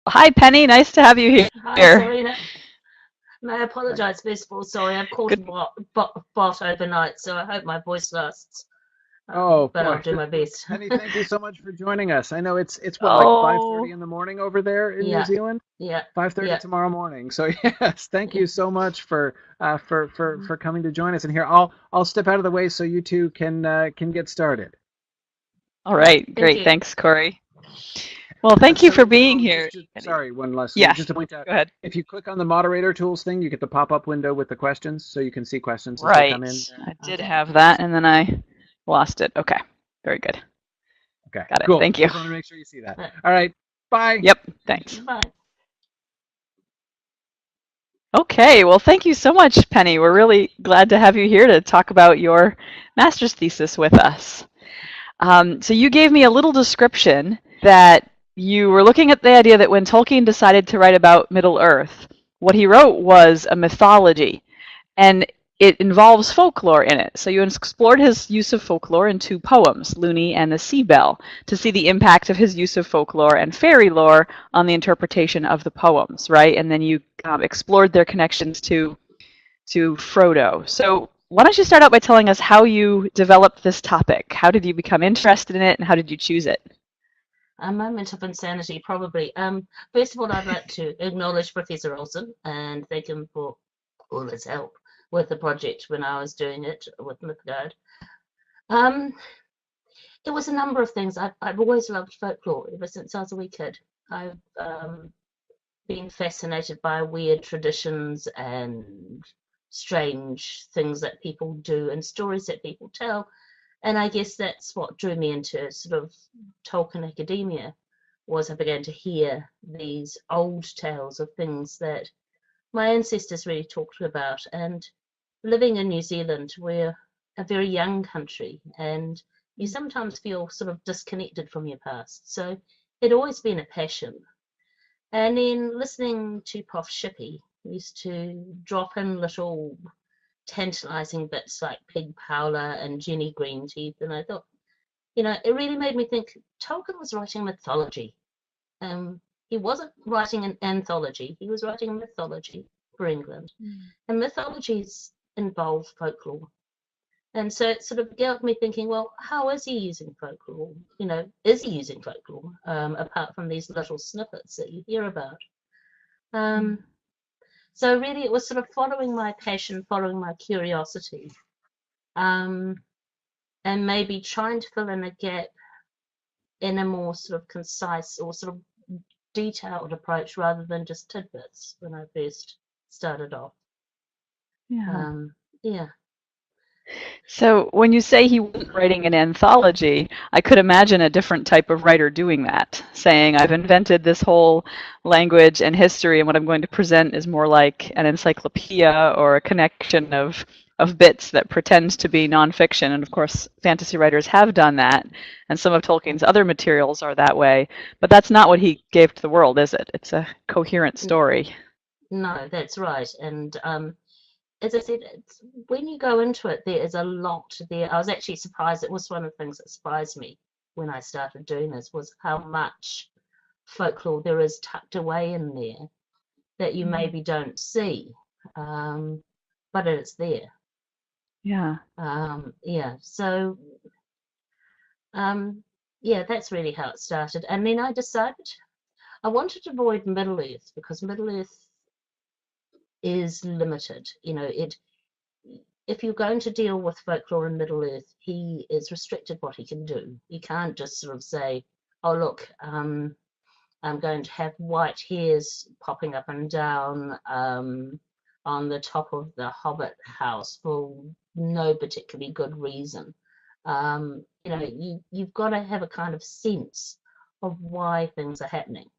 Hi, Penny. Nice to have you Hi, here. Sørina. May I apologise first of all? Sorry, I've caught a Good. bot overnight, so I hope my voice lasts. Oh But I'll boy, do my best. Penny, thank you so much for joining us. I know it's what, like 5:30 Oh, in the morning over there in New Yeah, Zealand? yeah, 5:30 yeah, tomorrow morning. So yes, thank yeah. you so much for for coming to join us. And here I'll step out of the way so you two can get started. all right. Thank Great. you. Thanks, Corey. Well, thank you for So being so here, just to, Penny. sorry, one last thing, Yes. just to point out, Go ahead. if you click on the moderator tools thing, you get the pop-up window with the questions, so you can see questions as they come Right. in there. I did So have that, and then I lost it. Okay. Very good. okay, Got it. cool. Thank you. Just want to make sure you see that. Uh, All right, bye. Yep. Thanks. Bye. Okay. Well, thank you so much, Penny. We're really glad to have you here to talk about your master's thesis with us. So you gave me a little description that you were looking at the idea that when Tolkien decided to write about Middle Earth, what he wrote was a mythology, and it involves folklore in it. So you explored his use of folklore in two poems, Loony and the Sea Bell, to see the impact of his use of folklore and fairy lore on the interpretation of the poems, right? And then you explored their connections to Frodo. So why don't you start out by telling us how you developed this topic? How did you become interested in it, and how did you choose it? A moment of insanity, probably. First of all, I'd like to acknowledge Professor Olson and thank him for all his help with the project when I was doing it with Mythgard. Um, it was a number of things. I've always loved folklore ever since I was a wee kid. I've been fascinated by weird traditions and strange things that people do and stories that people tell. And I guess that's what drew me into sort of Tolkien academia was I began to hear these old tales of things that my ancestors really talked about. And living in New Zealand, we're a very young country and you sometimes feel sort of disconnected from your past. So it always been a passion. And then listening to Prof. Shippey used to drop in little tantalizing bits like Pig Powler and Jenny Greenteeth. And I thought, it really made me think Tolkien was writing mythology. He wasn't writing an anthology, he was writing a mythology for England. And mythologies involve folklore. And so it sort of got me thinking, well, how is he using folklore? Is he using folklore apart from these little snippets that you hear about? Um, so really, it was sort of following my passion, following my curiosity, um, and maybe trying to fill in a gap in a more sort of concise or sort of detailed approach rather than just tidbits when I first started off. Yeah. Yeah. So when you say he wasn't writing an anthology, I could imagine a different type of writer doing that, saying, I've invented this whole language and history, and what I'm going to present is more like an encyclopedia or a connection of bits that pretends to be nonfiction. And of course, fantasy writers have done that, and some of Tolkien's other materials are that way. But that's not what he gave to the world, is it? It's a coherent story. No, that's right. And as I said, when you go into it, there is a lot there. I was actually surprised. It was one of the things that surprised me when I started doing this was how much folklore there is tucked away in there that you maybe don't see, but it's there. Yeah. Yeah. So yeah, that's really how it started. And then I decided I wanted to avoid Middle Earth because Middle Earth is limited. If you're going to deal with folklore in Middle Earth, he is restricted what he can do. You can't just sort of say, "Oh, look, I'm going to have white hairs popping up and down on the top of the Hobbit house for no particularly good reason." You've got to have a kind of sense of why things are happening,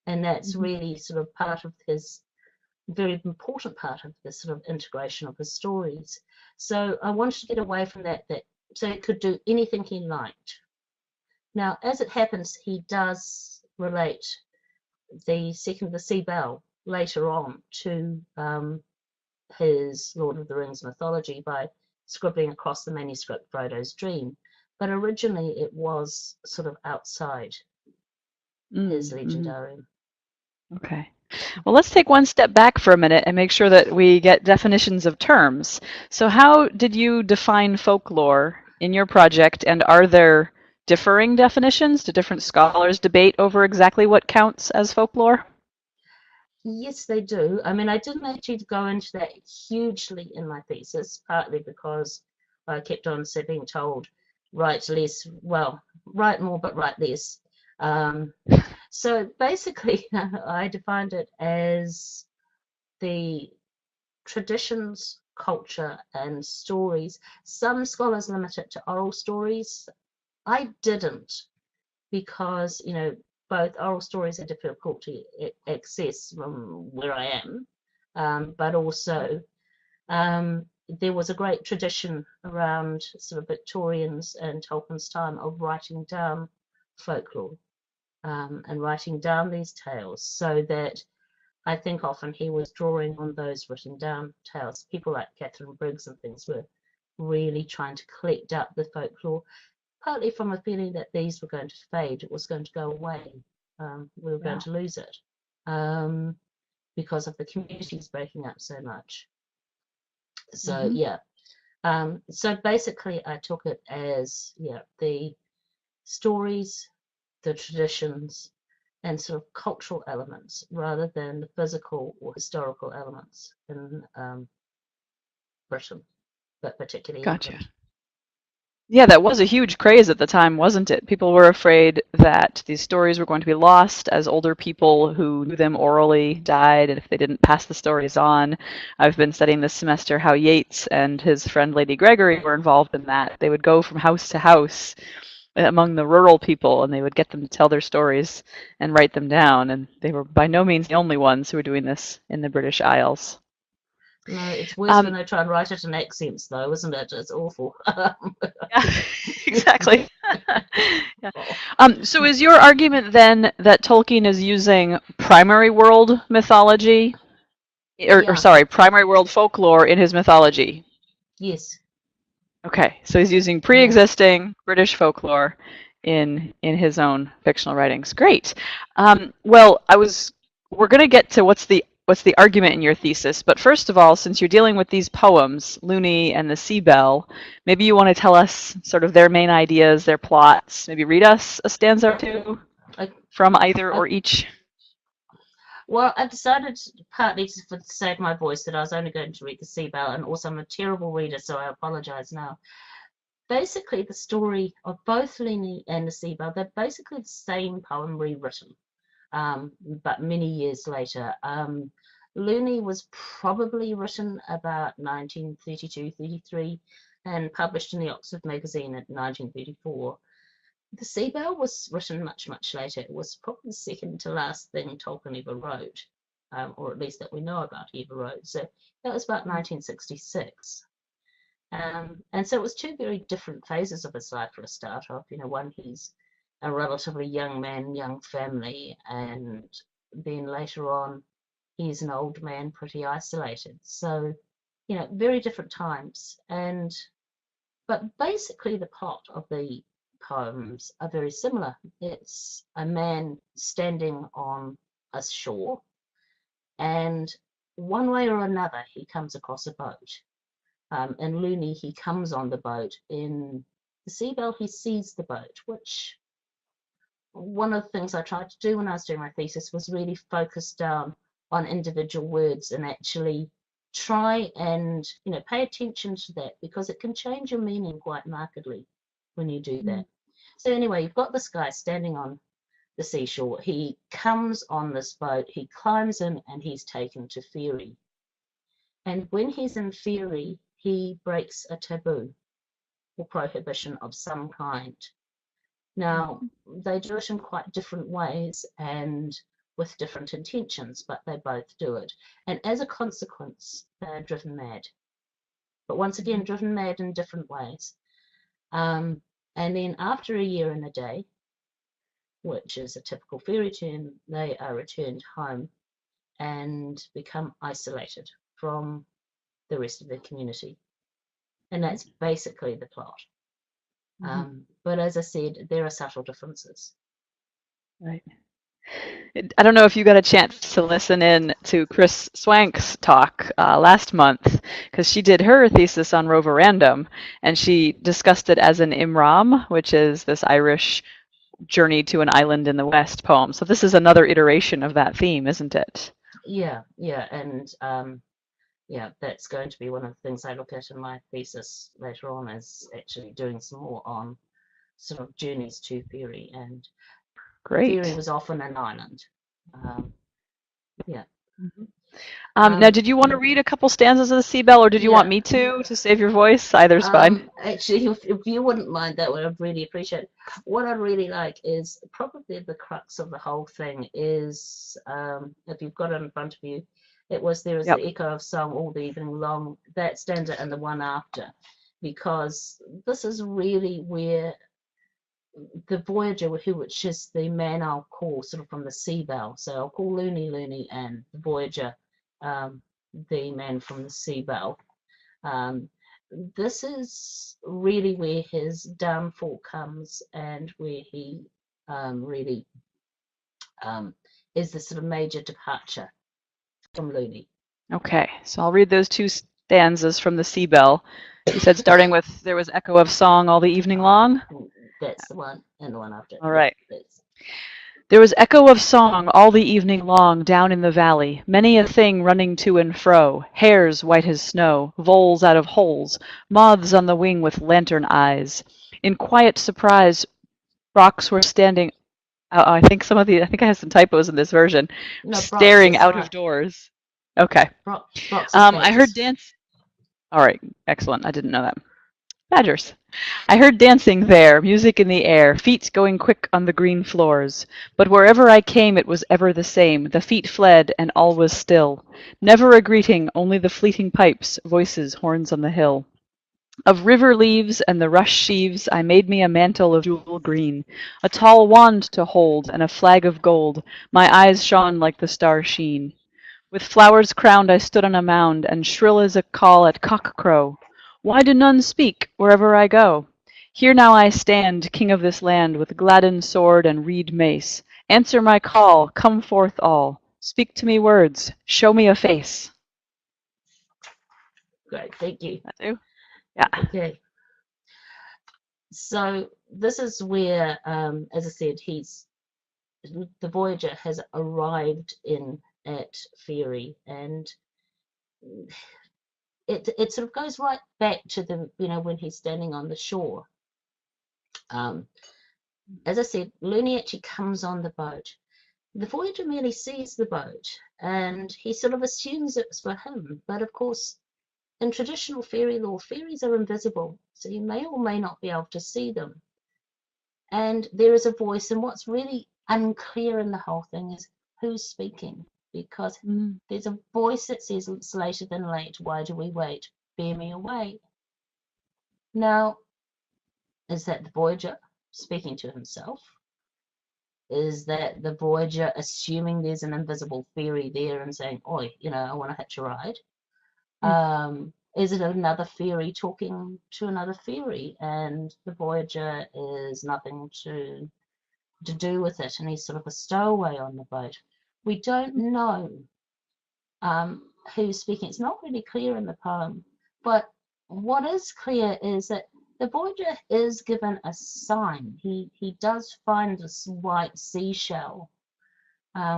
and that's really sort of part of his very important part of the sort of integration of his stories. So I wanted to get away from that so he could do anything he liked. Now, as it happens, he does relate the second the Sea Bell later on to his Lord of the Rings mythology by scribbling across the manuscript Frodo's dream. But originally it was sort of outside his Mm-hmm. legendarium. Okay. Well, let's take one step back for a minute and make sure that we get definitions of terms. So how did you define folklore in your project, and are there differing definitions? Do different scholars debate over exactly what counts as folklore? Yes, they do. I mean, I didn't actually go into that hugely in my thesis, partly because I kept on being told, write less, well, write more, but write less. So basically, I defined it as the traditions, culture, and stories. Some scholars limit it to oral stories. I didn't, because both oral stories are difficult to access from where I am, but also there was a great tradition around sort of Victorians and Tolkien's time of writing down folklore, and writing down these tales, so that I think often he was drawing on those written down tales. People like Catherine Briggs and things were really trying to collect up the folklore, partly from a feeling that these were going to fade, it was going to go away, we were going to lose it, because of the communities breaking up so much. So so basically I took it as the stories, the traditions, and sort of cultural elements rather than the physical or historical elements in Britain, but particularly Gotcha. England. Yeah, that was a huge craze at the time, wasn't it? People were afraid that these stories were going to be lost as older people who knew them orally died, and if they didn't pass the stories on. I've been studying this semester how Yeats and his friend Lady Gregory were involved in that. They would go from house to house among the rural people, and they would get them to tell their stories and write them down, and they were by no means the only ones who were doing this in the British Isles. No, it's worse when they try and write it in accents, though, isn't it? It's awful. Yeah, exactly. Yeah. So is your argument then that Tolkien is using primary world mythology, or sorry, primary world folklore in his mythology? Yes. Okay, so he's using pre-existing British folklore in his own fictional writings. Great. Well, we're going to get to what's the argument in your thesis, but first of all, since you're dealing with these poems, Loony and the Sea Bell, maybe you want to tell us sort of their main ideas, their plots. Maybe read us a stanza or two from either or each. Well, I decided, partly to save my voice, that I was only going to read the Sea Bell, and also I'm a terrible reader, so I apologise now. Basically, the story of both Loony and the Sea Bell, they're basically the same poem rewritten, but many years later. Loony was probably written about 1932-33 and published in the Oxford Magazine in 1934. The Sea Bell was written much, much later. It was probably the second to last thing Tolkien ever wrote, or at least that we know about he ever wrote. So that was about 1966. And so it was two very different phases of his life for a start off. One, he's a relatively young man, young family, and then later on, he's an old man, pretty isolated. So, very different times. But basically, the plot of the poems are very similar. It's a man standing on a shore, and one way or another, he comes across a boat. In Loony, he comes on the boat. In the Sea Bell, he sees the boat, which one of the things I tried to do when I was doing my thesis was really focus down on individual words and actually try and pay attention to that, because it can change your meaning quite markedly when you do that. So anyway, you've got this guy standing on the seashore. He comes on this boat, he climbs in, and he's taken to Fairy. And when he's in Fairy, he breaks a taboo or prohibition of some kind. Now, they do it in quite different ways and with different intentions, but they both do it. And as a consequence, they're driven mad. But once again, driven mad in different ways. And then after a year and a day, which is a typical fairy term, they are returned home and become isolated from the rest of the community. And that's basically the plot. But as I said, there are subtle differences. Right. I don't know if you got a chance to listen in to Chris Swank's talk last month, because she did her thesis on Roverandom, and she discussed it as an Imram, which is this Irish journey to an island in the West poem. So this is another iteration of that theme, isn't it? Yeah, and yeah, that's going to be one of the things I look at in my thesis later on, is actually doing some more on sort of journeys to Fairy, and Fairy Great. was often an island. Yeah. Now, did you want to read a couple stanzas of the Sea Bell, or did you want Yeah. me to save your voice? Either's fine. Actually, if you wouldn't mind, that would I'd really appreciate it. What I'd really like is probably the crux of the whole thing is, if you've got it in front of you, there is Yep. the echo of song all the evening long, that stanza and the one after, because this is really where the Voyager, which is the man I'll call sort of from the Sea Bell, so I'll call Looney and the Voyager, the man from the Sea Bell. This is really where his downfall comes, and where he really is the sort of major departure from Looney. Okay, so I'll read those two stanzas from the Sea Bell. You said starting with, there was echo of song all the evening long? That's the one, and the one after. All right. Yeah, There was echo of song all the evening long down in the valley, many a thing running to and fro, hares white as snow, voles out of holes, moths on the wing with lantern eyes. In quiet surprise, rocks were standing. I think I have some typos in this version. no, Staring Brox is out right. of doors. Okay. Brox is I heard Badgers. dance. All right, excellent. I didn't know that. Badgers. I heard dancing there, music in the air, feet going quick on the green floors. But wherever I came it was ever the same. The feet fled, and all was still. Never a greeting, only the fleeting pipes, voices, horns on the hill. Of river leaves and the rush sheaves I made me a mantle of jewel green, a tall wand to hold, and a flag of gold. My eyes shone like the star sheen. With flowers crowned I stood on a mound, and shrill as a call at cock-crow. Why do none speak wherever I go? Here now I stand, king of this land, with gladden sword and reed mace. Answer my call, come forth all. Speak to me words, show me a face. Great, thank you. That do? Yeah. Okay. So this is where, as I said, the Voyager has arrived at Fairy, and it sort of goes right back to when he's standing on the shore. As I said, Looney actually comes on the boat. The Voyager merely sees the boat, and he sort of assumes it's for him. But of course, in traditional fairy lore, fairies are invisible, so you may or may not be able to see them. And there is a voice, and what's really unclear in the whole thing is who's speaking, because there's a voice that says it's later than late. Why do we wait? Bear me away. Now, is that the Voyager speaking to himself? Is that the Voyager assuming there's an invisible fairy there and saying, "Oi, I want to hitch a ride"? Is it another fairy talking to another fairy, and the Voyager is nothing to do with it, and he's sort of a stowaway on the boat? We don't know who's speaking. It's not really clear in the poem, but what is clear is that the Voyager is given a sign. He does find this white seashell,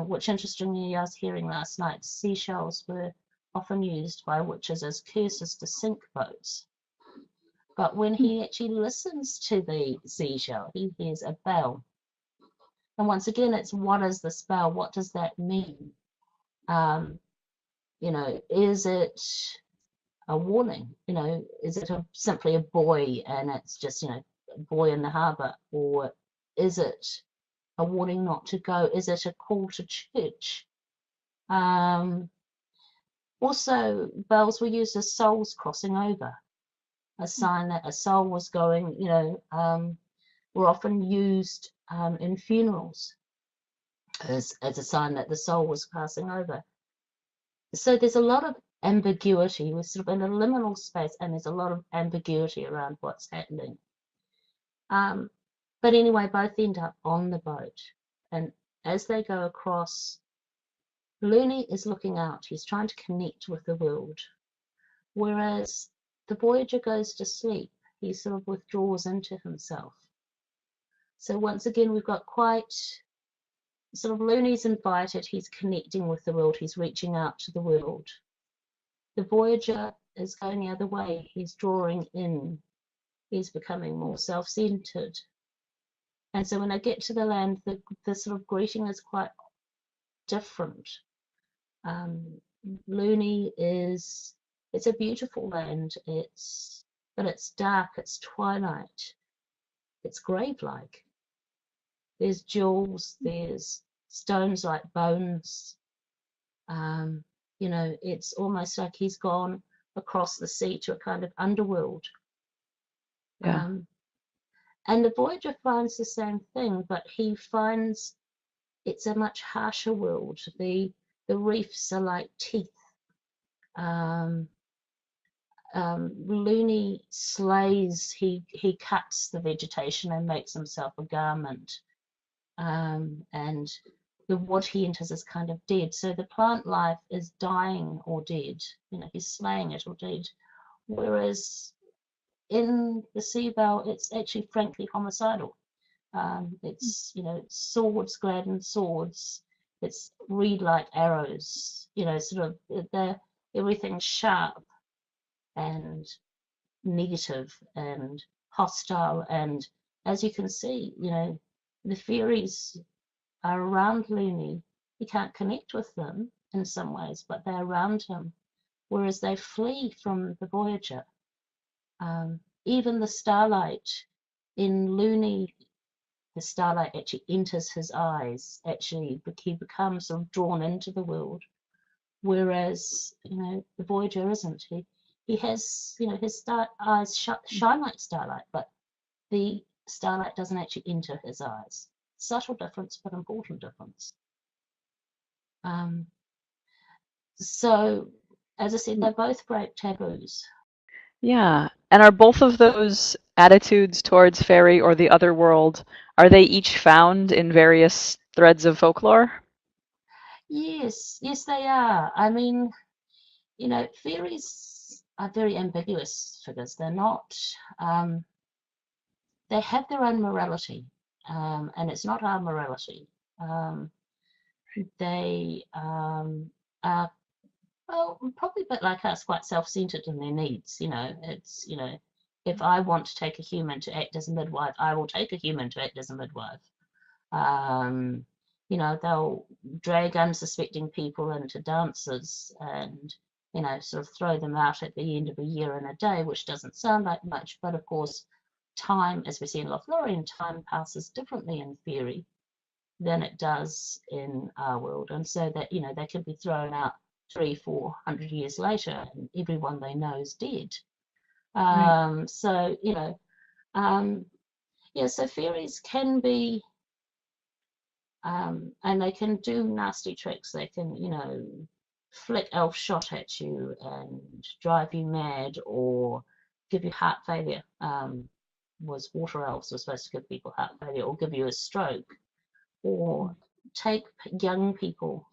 which interestingly I was hearing last night, seashells were often used by witches as curses to sink boats. But when he actually listens to the seashell, he hears a bell. And once again, it's what is the spell? What does that mean? Is it a warning? Is it simply a buoy and it's just, a buoy in the harbour? Or is it a warning not to go? Is it a call to church? Also, bells were used as souls crossing over, a sign that a soul was going, were often used in funerals as a sign that the soul was passing over. So there's a lot of ambiguity. We're sort of in a liminal space, and there's a lot of ambiguity around what's happening. But anyway, both end up on the boat, and as they go across, Looney is looking out. He's trying to connect with the world. Whereas the Voyager goes to sleep. He sort of withdraws into himself. So once again, we've got quite sort of Looney's invited. He's connecting with the world. He's reaching out to the world. The Voyager is going the other way. He's drawing in. He's becoming more self-centered. And so when I get to the land, the sort of greeting is quite different. Looney is, it's a beautiful land. But it's dark, it's twilight, it's grave-like. There's jewels, there's stones like bones. You know, it's almost like he's gone across the sea to a kind of underworld. Yeah. And the Voyager finds the same thing, but he finds it's a much harsher world. The reefs are like teeth. Looney slays, he cuts the vegetation and makes himself a garment. And the wood he enters is kind of dead. So the plant life is dying or dead. You know, he's slaying it or dead. Whereas in the sea vale, it's actually frankly homicidal. It's, you know, swords, gladden swords. It's reed-like arrows. You know, sort of everything's sharp and negative and hostile. And as you can see, you know, the fairies are around Looney. He can't connect with them in some ways, but they're around him, whereas they flee from the Voyager. Even the starlight in Looney, the starlight actually enters his eyes. Actually, he becomes sort of drawn into the world, whereas, you know, the Voyager isn't. He has, you know, his eyes shine like starlight, but the starlight doesn't actually enter his eyes. Subtle difference, but important difference. So, as I said, they both break taboos. Yeah. And are both of those attitudes towards fairy or the other world, are they each found in various threads of folklore? Yes, they are. I mean, you know, fairies are very ambiguous figures. They're not, they have their own morality, and it's not our morality. They are, well, probably a bit like us, quite self-centered in their needs. You know, it's, you know, if I want to take a human to act as a midwife, I will take a human to act as a midwife. You know, they'll drag unsuspecting people into dances and, you know, sort of throw them out at the end of a year and a day, which doesn't sound like much, but of course, time, as we see in Lothlorien, time passes differently in fairy than it does in our world, and so that, you know, they can be thrown out 300-400 years later, and everyone they know is dead. Right. So, you know, yeah, so fairies can be, and they can do nasty tricks. They can, you know, flick elf shot at you and drive you mad, or give you heart failure. Was water elves were supposed to give people heart failure, or give you a stroke, or take young people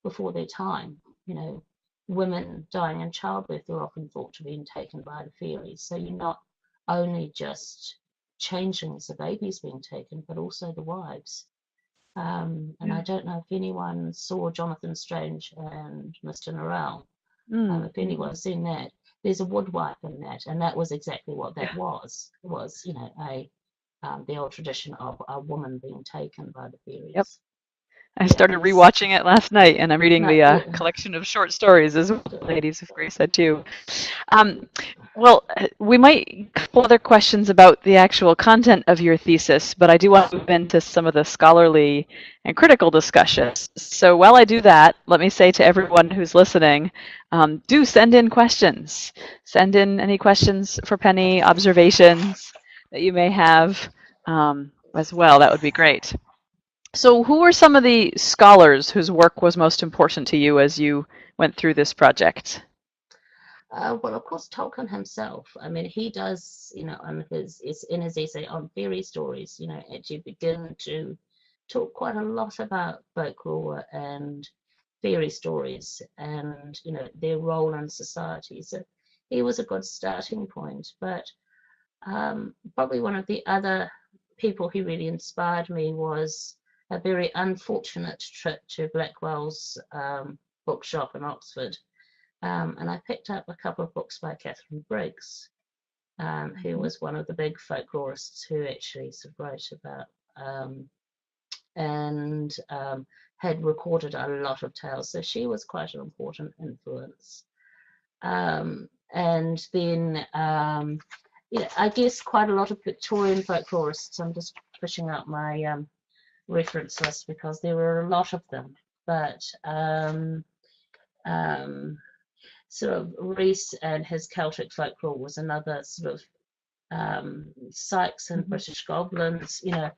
before their time. You know, women dying in childbirth are often thought to be taken by the fairies. So you're not only just changelings, the babies being taken, but also the wives. And I don't know if anyone saw Jonathan Strange and Mr. Norrell. If anyone's seen that, there's a woodwife in that, and that was exactly what that was. It was, you know, the old tradition of a woman being taken by the fairies. Yep. I Yeah, started and rewatching it last night, and I'm reading the yeah. collection of short stories as well, Ladies of Grace said too. Well, we might a couple other questions about the actual content of your thesis, but I do want to move into some of the scholarly and critical discussions. So while I do that, let me say to everyone who's listening, do send in questions. Send in any questions for Penny, observations that you may have as well. That would be great. So who were some of the scholars whose work was most important to you as you went through this project? Well, of course, Tolkien himself. I mean, he does, you know, in his essay on fairy stories, you know, actually begin to talked quite a lot about folklore and fairy stories and, you know, their role in society. So he was a good starting point. But probably one of the other people who really inspired me was a very unfortunate trip to Blackwell's bookshop in Oxford. And I picked up a couple of books by Catherine Briggs, who was one of the big folklorists who actually sort of wrote about and had recorded a lot of tales. So she was quite an important influence. And then, yeah, I guess quite a lot of Victorian folklorists. I'm just pushing out my reference list because there were a lot of them. But sort of Rees and his Celtic folklore was another sort of Sykes and British goblins. You know,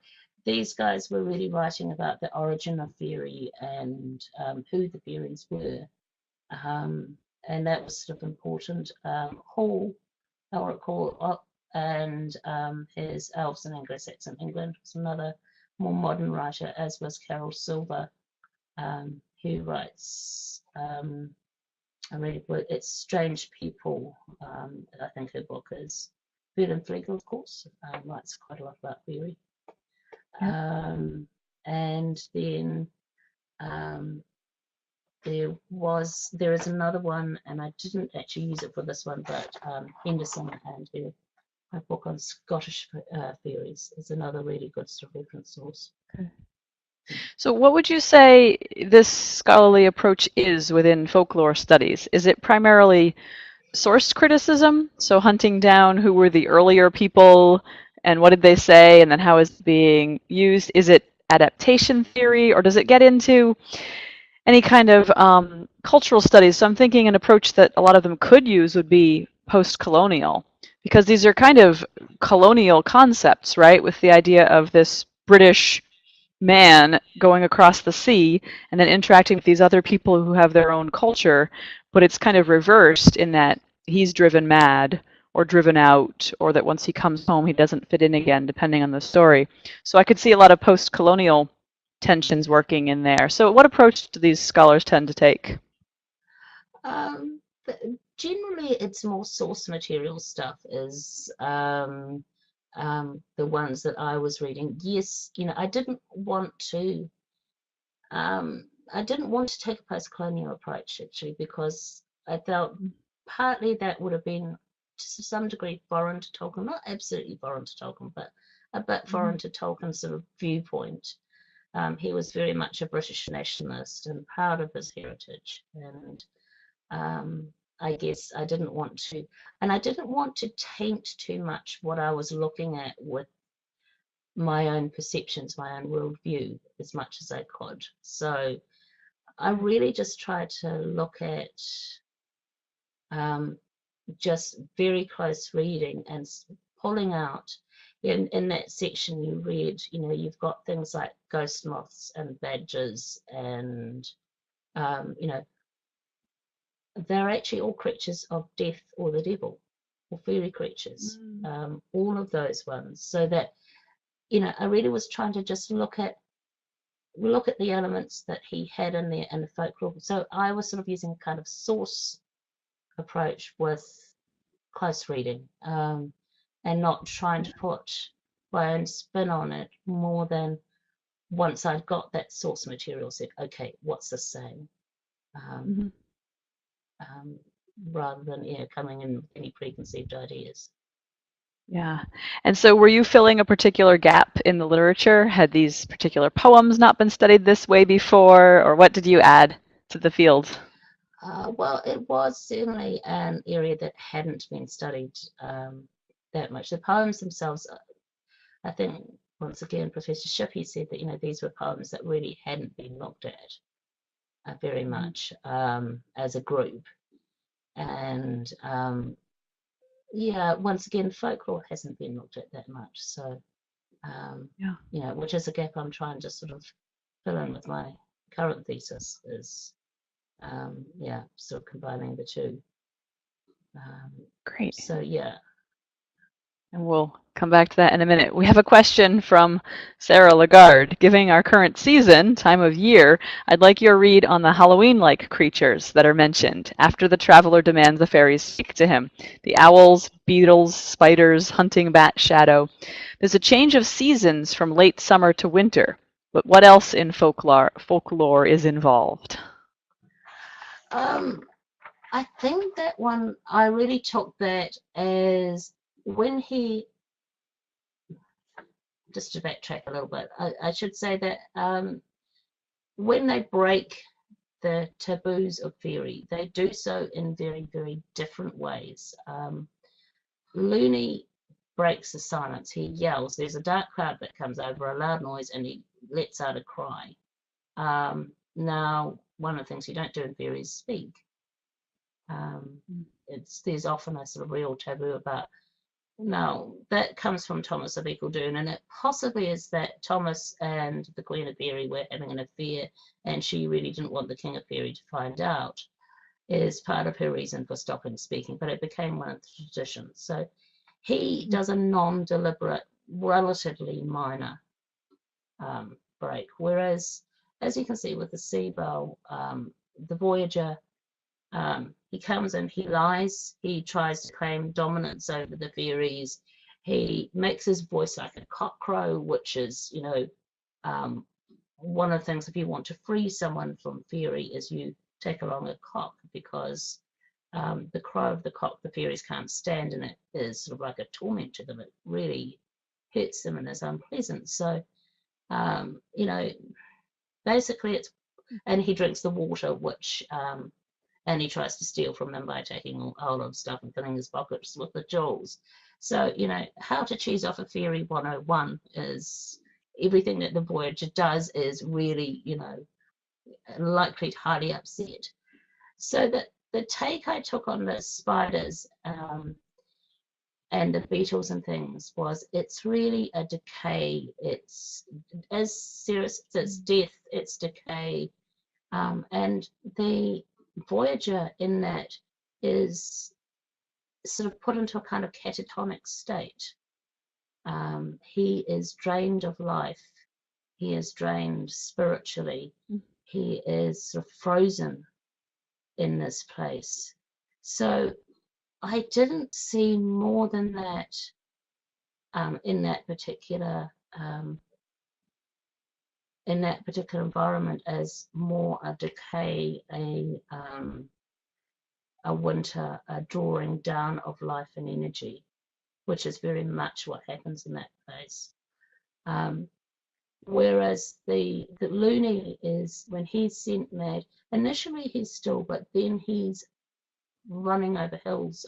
these guys were really writing about the origin of fairy and who the fairies were, and that was sort of important. Hall, Elric Hall, and his Elves in Anglo-Saxon England was another more modern writer, as was Carol Silver, who writes it's Strange People. I think her book is Vernon Flegel, of course, writes quite a lot about fairy. And then there is another one, and I didn't actually use it for this one, but Henderson and her book on Scottish fairies is another really good sort of reference source. Okay. So what would you say this scholarly approach is within folklore studies? Is it primarily source criticism, so hunting down who were the earlier people and what did they say and then how is it being used? Is it adaptation theory, or does it get into any kind of cultural studies? So I'm thinking an approach that a lot of them could use would be post-colonial, because these are kind of colonial concepts, right, with the idea of this British man going across the sea and then interacting with these other people who have their own culture, but it's kind of reversed in that he's driven mad or driven out, or that once he comes home he doesn't fit in again, depending on the story. So I could see a lot of post-colonial tensions working in there. So what approach do these scholars tend to take? Generally, it's more source material stuff is the ones that I was reading. Yes, you know, I didn't want to take a post-colonial approach actually, because I felt partly that would have been to some degree foreign to Tolkien, not absolutely foreign to Tolkien, but a bit foreign to Tolkien's sort of viewpoint. He was very much a British nationalist and proud of his heritage, and I guess I didn't want to, and I didn't want to taint too much what I was looking at with my own perceptions, my own worldview, as much as I could. So I really just tried to look at just very close reading and pulling out. In that section you read, you know, you've got things like ghost moths and badgers and, you know, they're actually all creatures of death or the devil or fairy creatures, all of those ones. So that, you know, I really was trying to just look at the elements that he had in there in the folklore. So I was sort of using a kind of source approach with close reading, and not trying to put my own spin on it, more than once I'd got that source material, said, okay, what's this saying? Rather than coming in with any preconceived ideas. Yeah. And so were you filling a particular gap in the literature? Had these particular poems not been studied this way before, or what did you add to the field? Well, it was certainly an area that hadn't been studied that much. The poems themselves, I think, once again, Professor Shippey said that, you know, these were poems that really hadn't been looked at very much as a group. And yeah, once again, folklore hasn't been looked at that much. So, you know, which is a gap I'm trying to sort of fill in with my current thesis, is yeah, sort of combining the two. Great. So yeah. And we'll come back to that in a minute. We have a question from Sarah Lagarde. Given our current season, time of year, I'd like your read on the Halloween-like creatures that are mentioned. After the traveler demands the fairies speak to him. The owls, beetles, spiders, hunting bat shadow. There's a change of seasons from late summer to winter. But what else in folklore is involved? I think that one, I really took that as when he, just to backtrack a little bit, I should say that when they break the taboos of fairy, they do so in very, very different ways. Looney breaks the silence. He yells. There's a dark cloud that comes over, a loud noise, and he lets out a cry. Now, one of the things you don't do in fairy is speak. There's often a sort of real taboo about. Now, that comes from Thomas of Eccleston, and it possibly is that Thomas and the Queen of Fairy were having an affair, and she really didn't want the King of Fairy to find out, is part of her reason for stopping speaking, but it became one of the traditions. So he does a non-deliberate, relatively minor break, whereas, as you can see with the Seabell, the Voyager, he comes and he lies, he tries to claim dominance over the fairies, he makes his voice like a cockcrow, which is, you know, one of the things if you want to free someone from fairy is you take along a cock, because the crow of the cock the fairies can't stand, and it is sort of like a torment to them. It really hurts them and is unpleasant. So, you know, basically it's, and he drinks the water, which and he tries to steal from them by taking all of stuff and filling his pockets with the jewels. So, you know, how to cheese off a fairy 101 is everything that the Voyager does is really, you know, likely to highly upset. So the take I took on the spiders and the beetles and things was, it's really a decay. It's, as Sarah says, it's death, it's decay. And the Voyager in that is sort of put into a kind of catatonic state. He is drained of life. He is drained spiritually. He is sort of frozen in this place. So I didn't see more than that in that particular environment as more a decay, a winter, a drawing down of life and energy, which is very much what happens in that place. Whereas the Looney is, when he's sent mad, initially he's still, but then he's running over hills,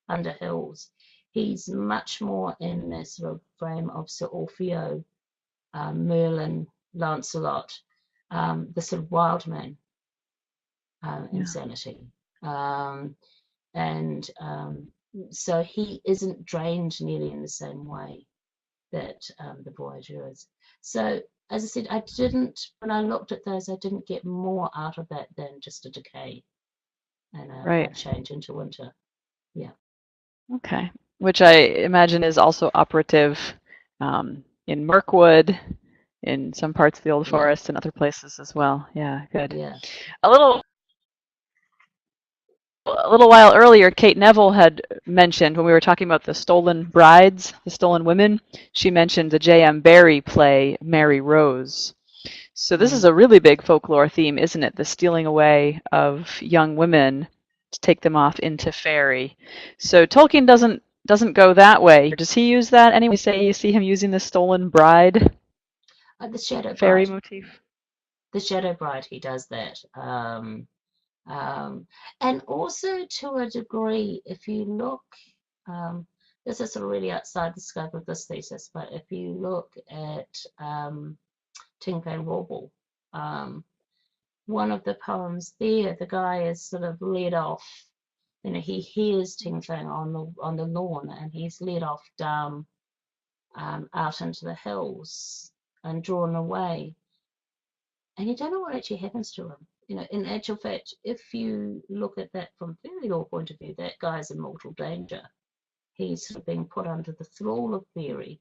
under hills. He's much more in this sort of frame of Sir Orfeo, Merlin, Lancelot, the sort of wild man insanity. So he isn't drained nearly in the same way that the Voyager is. So, as I said, when I looked at those, I didn't get more out of that than just a decay and a change into winter. Yeah. Okay. Which I imagine is also operative in Mirkwood, in some parts of the Old Forest, and other places as well. Yeah, good. Yeah. A little while earlier, Kate Neville had mentioned, when we were talking about the stolen brides, the stolen women, she mentioned the J.M. Barrie play, Mary Rose. So this is a really big folklore theme, isn't it? The stealing away of young women to take them off into fairy. So Tolkien doesn't go that way. Does he use that anyway? Say you see him using the stolen bride, the shadow fairy bride. motif. The shadow bride, he does that. And also to a degree, if you look, this is sort of really outside the scope of this thesis, but if you look at Ting Fang Warble, one of the poems there, the guy is sort of led off. You know, he hears Ting Fang on the lawn, and he's led off down out into the hills and drawn away, and you don't know what actually happens to him. You know, in actual fact, if you look at that from fairy lore point of view, that guy's in mortal danger. he's sort of being put under the thrall of fairy,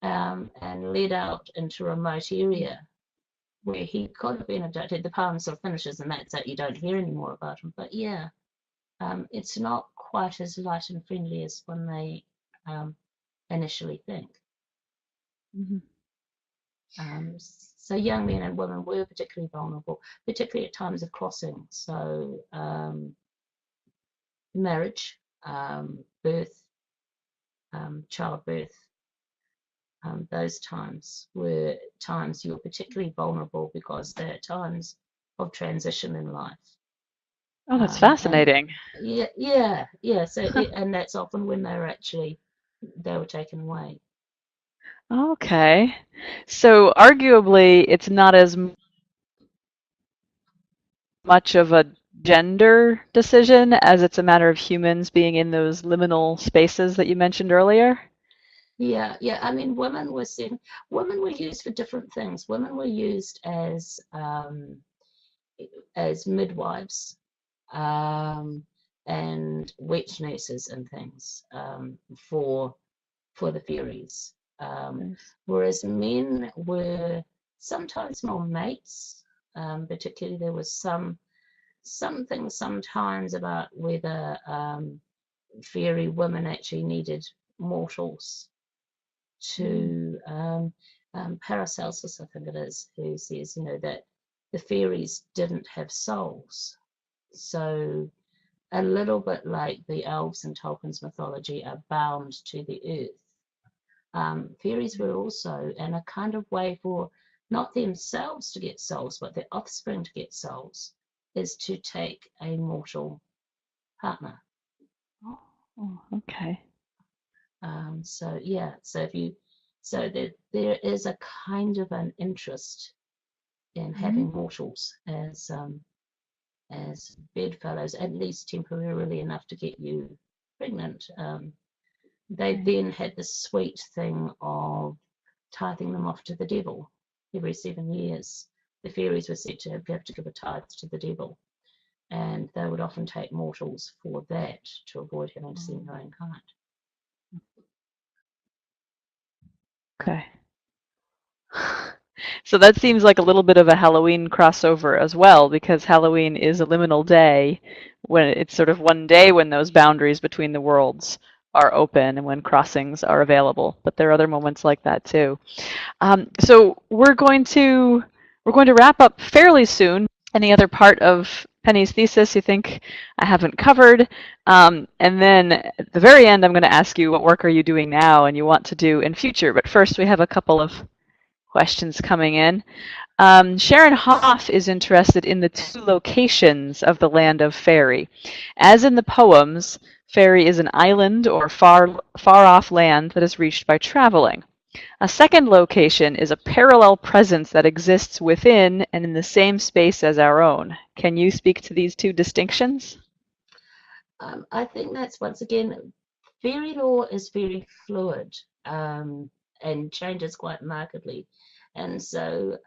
and led out into a remote area where he could have been abducted. The poem sort of finishes, and that's it. You don't hear any more about him. But yeah, it's not quite as light and friendly as one may initially think. Mhm. So young men and women were particularly vulnerable, particularly at times of crossing. So marriage, birth, childbirth, those times were times you're particularly vulnerable because they're times of transition in life. Oh, that's fascinating. Yeah. So and that's often when they were taken away. Okay. So arguably, it's not as much of a gender decision as it's a matter of humans being in those liminal spaces that you mentioned earlier. Yeah. I mean, women were used for different things. Women were used as midwives, and witch nurses and things, for the fairies. Whereas men were sometimes more mates. Particularly, there was something sometimes about whether fairy women actually needed mortals to Paracelsus, I think it is, who says, that the fairies didn't have souls. So a little bit like the elves in Tolkien's mythology are bound to the earth. Fairies were also in a kind of way for not themselves to get souls, but their offspring to get souls, is to take a mortal partner. Oh, okay. So there is a kind of an interest in having mortals as bedfellows, at least temporarily enough to get you pregnant. They then had the sweet thing of tithing them off to the devil every 7 years. The fairies were said to have to give a tithe to the devil, and they would often take mortals for that to avoid having to send their own kind. Okay. So that seems like a little bit of a Halloween crossover as well, because Halloween is a liminal day when it's sort of one day when those boundaries between the worlds are open and when crossings are available. But there are other moments like that too. So we're going to wrap up fairly soon. Any other part of Penny's thesis you think I haven't covered? And then at the very end, I'm going to ask you what work are you doing now and you want to do in future. But first, we have a couple of questions coming in. Sharon Hoff is interested in the two locations of the land of Fairy. As in the poems, Fairy is an island or far off land that is reached by traveling. A second location is a parallel presence that exists within and in the same space as our own. Can you speak to these two distinctions? I think that's, once again, fairy lore is very fluid, and changes quite markedly. And so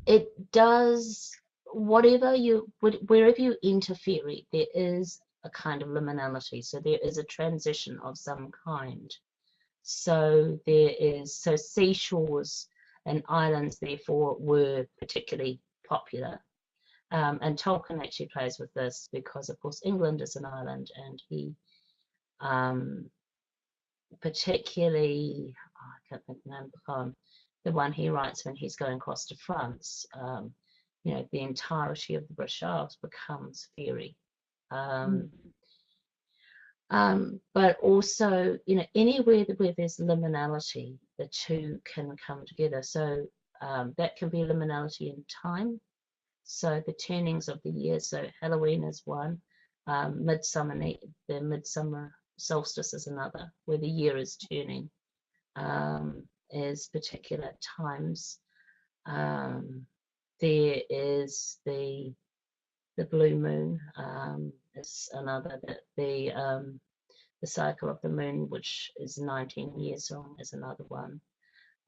it does, wherever you enter fairy, there is a kind of liminality. So there is a transition of some kind. So seashores and islands, therefore, were particularly popular. And Tolkien actually plays with this because, of course, England is an island, and he particularly, I can't think the name of the poem, the one he writes when he's going across to France, the entirety of the British Isles becomes fairy. But also, anywhere where there's liminality, the two can come together. So that can be liminality in time. So the turnings of the year. So Halloween is one. The midsummer solstice is another, where the year is turning as particular times. There is the blue moon is another, that the cycle of the moon, which is 19 years long, is another one.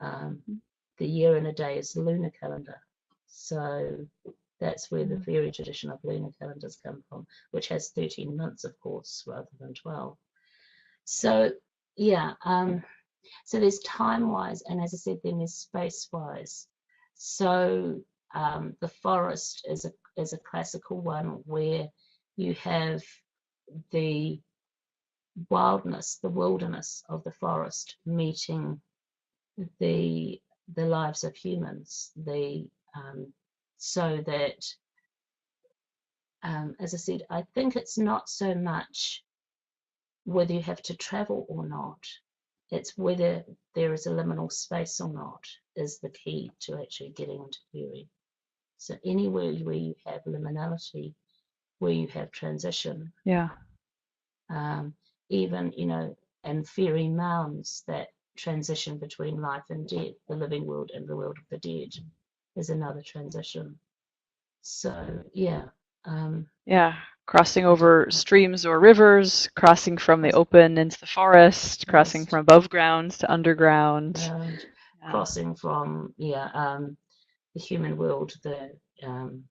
The year and a day is the lunar calendar. So That's where the fairy tradition of lunar calendars come from, which has 13 months, of course, rather than 12. So, yeah, so there's time-wise, and as I said, then there's space-wise. So the forest is a classical one where you have the wildness, the wilderness of the forest meeting the lives of humans. So that, as I said, I think it's not so much whether you have to travel or not. It's whether there is a liminal space or not is the key to actually getting into fairy. So anywhere where you have liminality, where you have transition, Yeah. Even, you know, and fairy mounds that transition between life and death, the living world and the world of the dead is another transition. So yeah. Yeah. Crossing over streams or rivers, crossing from the open into the forest, crossing from above ground to underground. Crossing from the human world, the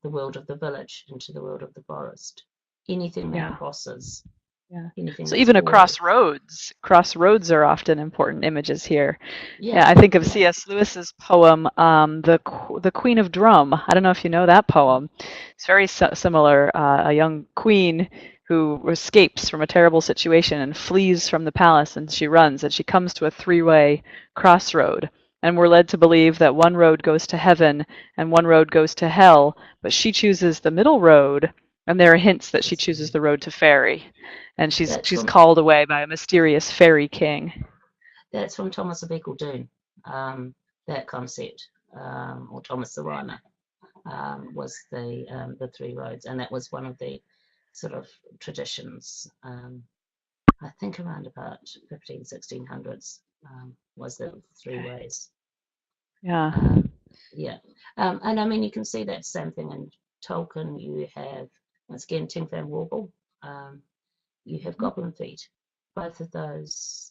world of the village into the world of the forest. Anything that crosses. Yeah. Anything So even across roads, crossroads are often important images here. Yeah, I think of C.S. Lewis's poem, the Queen of Drum. I don't know if you know that poem. It's very similar. A young queen who escapes from a terrible situation and flees from the palace, and she runs, and she comes to a three-way crossroad. And we're led to believe that one road goes to heaven and one road goes to hell, but she chooses the middle road, and there are hints that she chooses the road to fairy. And she's called away by a mysterious fairy king. That's from Thomas of Eccleston, that concept, or Thomas Sørina, was the three roads, and that was one of the sort of traditions. I think around about 1600s was the three ways. Yeah. And I mean, you can see that same thing in Tolkien. You have, once again, Ting Fang Warble. You have Goblin Feet. Both of those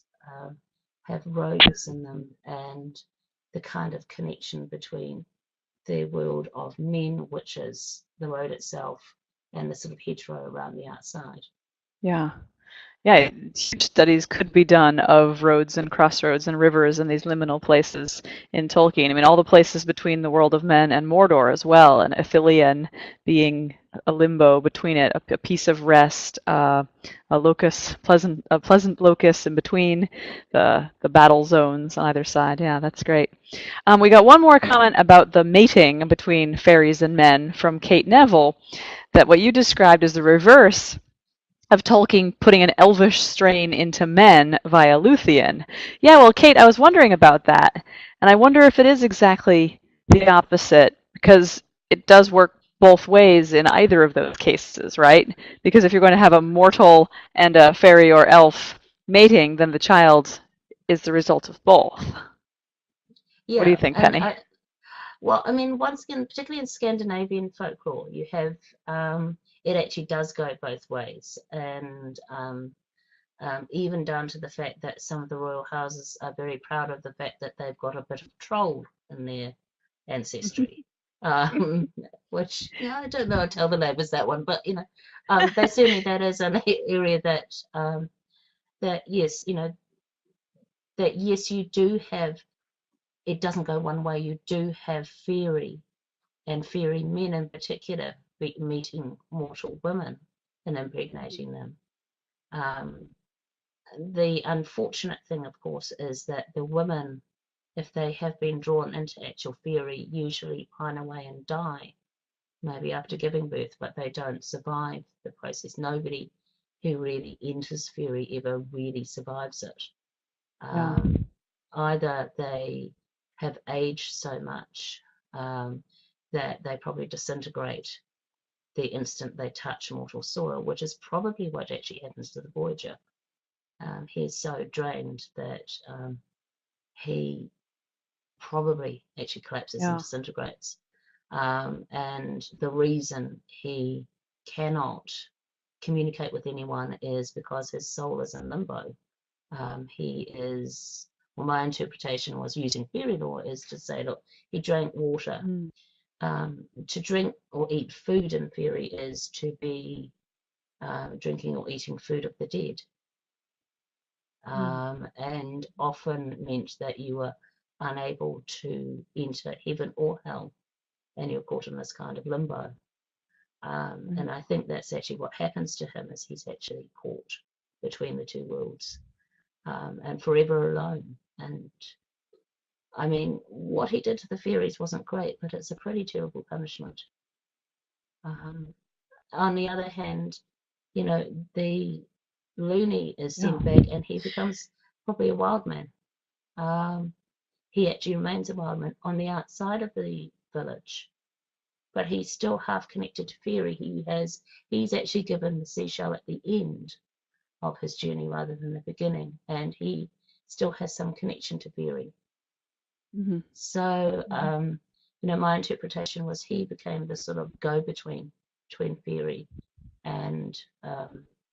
have roads in them, and the kind of connection between the world of men, which is the road itself, and the sort of hedgerow around the outside. Yeah. Yeah, huge studies could be done of roads and crossroads and rivers and these liminal places in Tolkien. I mean, all the places between the world of men and Mordor as well, and Ithilien being a limbo between it, a piece of rest, a pleasant locus in between the battle zones on either side. Yeah, that's great. We got one more comment about the mating between fairies and men from Kate Neville, that what you described as the reverse of Tolkien putting an elvish strain into men via Luthien. Yeah, well, Kate, I was wondering about that, and I wonder if it is exactly the opposite, because it does work both ways in either of those cases, right? Because if you're going to have a mortal and a fairy or elf mating, then the child is the result of both. Yeah, what do you think, Penny? Well, I mean, once again, particularly in Scandinavian folklore, you have it actually does go both ways, and even down to the fact that some of the royal houses are very proud of the fact that they've got a bit of troll in their ancestry. Which, yeah, I don't know, I'll tell the neighbours that one, but, you know, they certainly, that is an area that, that yes, you know, that yes, you do have, it doesn't go one way, you do have fairy, and fairy men in particular, meeting mortal women and impregnating them. The unfortunate thing, of course, is that the women, if they have been drawn into actual fairy, usually pine away and die, maybe after giving birth, but they don't survive the process. Nobody who really enters fairy ever really survives it. Either they have aged so much that they probably disintegrate the instant they touch mortal soil, which is probably what actually happens to the Voyager. He's so drained that he probably actually collapses and disintegrates. And the reason he cannot communicate with anyone is because his soul is in limbo. He is, well, my interpretation was, using fairy law, is to say, look, he drank water to drink or eat food in fairy is to be drinking or eating food of the dead. And often meant that you were unable to enter heaven or hell, and you're caught in this kind of limbo. And I think that's actually what happens to him, is he's actually caught between the two worlds, and forever alone. And I mean, what he did to the fairies wasn't great, but it's a pretty terrible punishment. On the other hand, you know, the loony is sent back, and he becomes probably a wild man. He actually remains a wild man on the outside of the village, but he's still half connected to fairy. He's actually given the seashell at the end of his journey rather than the beginning, and he still has some connection to fairy. So, you know, my interpretation was he became the sort of go-between between fairy and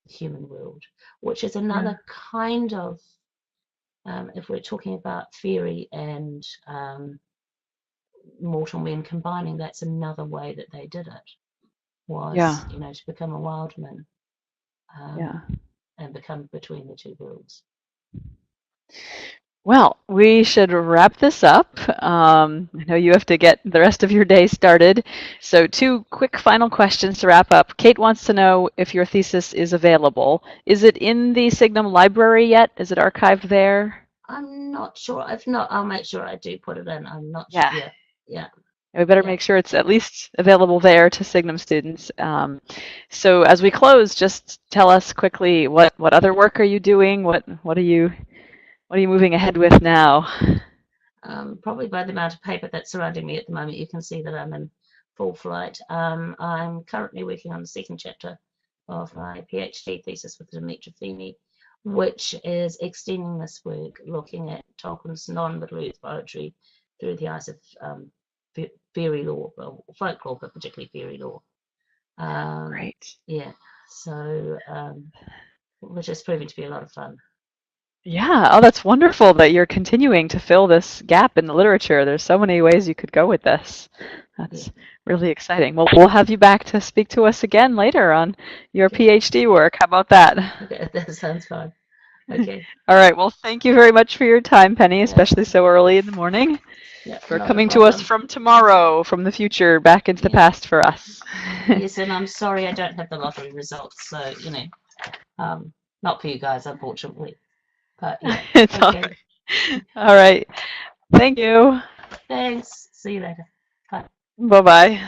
human world, which is another kind of, if we're talking about fairy and mortal men combining, that's another way that they did it, was, you know, to become a wild man, and become between the two worlds. Well, we should wrap this up. I know you have to get the rest of your day started. So 2 quick final questions to wrap up. Kate wants to know if your thesis is available. Is it in the Signum library yet? Is it archived there? I'm not sure. If not, I'll make sure I do put it in. I'm not sure. Yeah. We better make sure it's at least available there to Signum students. So as we close, just tell us quickly, what other work are you doing? What are you moving ahead with now? Probably by the amount of paper that's surrounding me at the moment, you can see that I'm in full flight. I'm currently working on the second chapter of my PhD thesis with Demetra Feeney, which is extending this work, looking at Tolkien's non-Middle Earth poetry through the eyes of fairy lore, well, folklore, but particularly fairy lore. Great. Yeah, so which is proving to be a lot of fun. Yeah, oh, that's wonderful that you're continuing to fill this gap in the literature. There's so many ways you could go with this. That's really exciting. Well, we'll have you back to speak to us again later on your PhD work. How about that? Okay, that sounds fun. Okay. All right. Well, thank you very much for your time, Penny, especially so early in the morning. For coming to us from tomorrow, from the future, back into the past for us. Yes, and I'm sorry I don't have the lottery results, so, you know, not for you guys, unfortunately. But yeah. It's all right. All right. Thank you. Thanks. See you later. Bye. Bye-bye.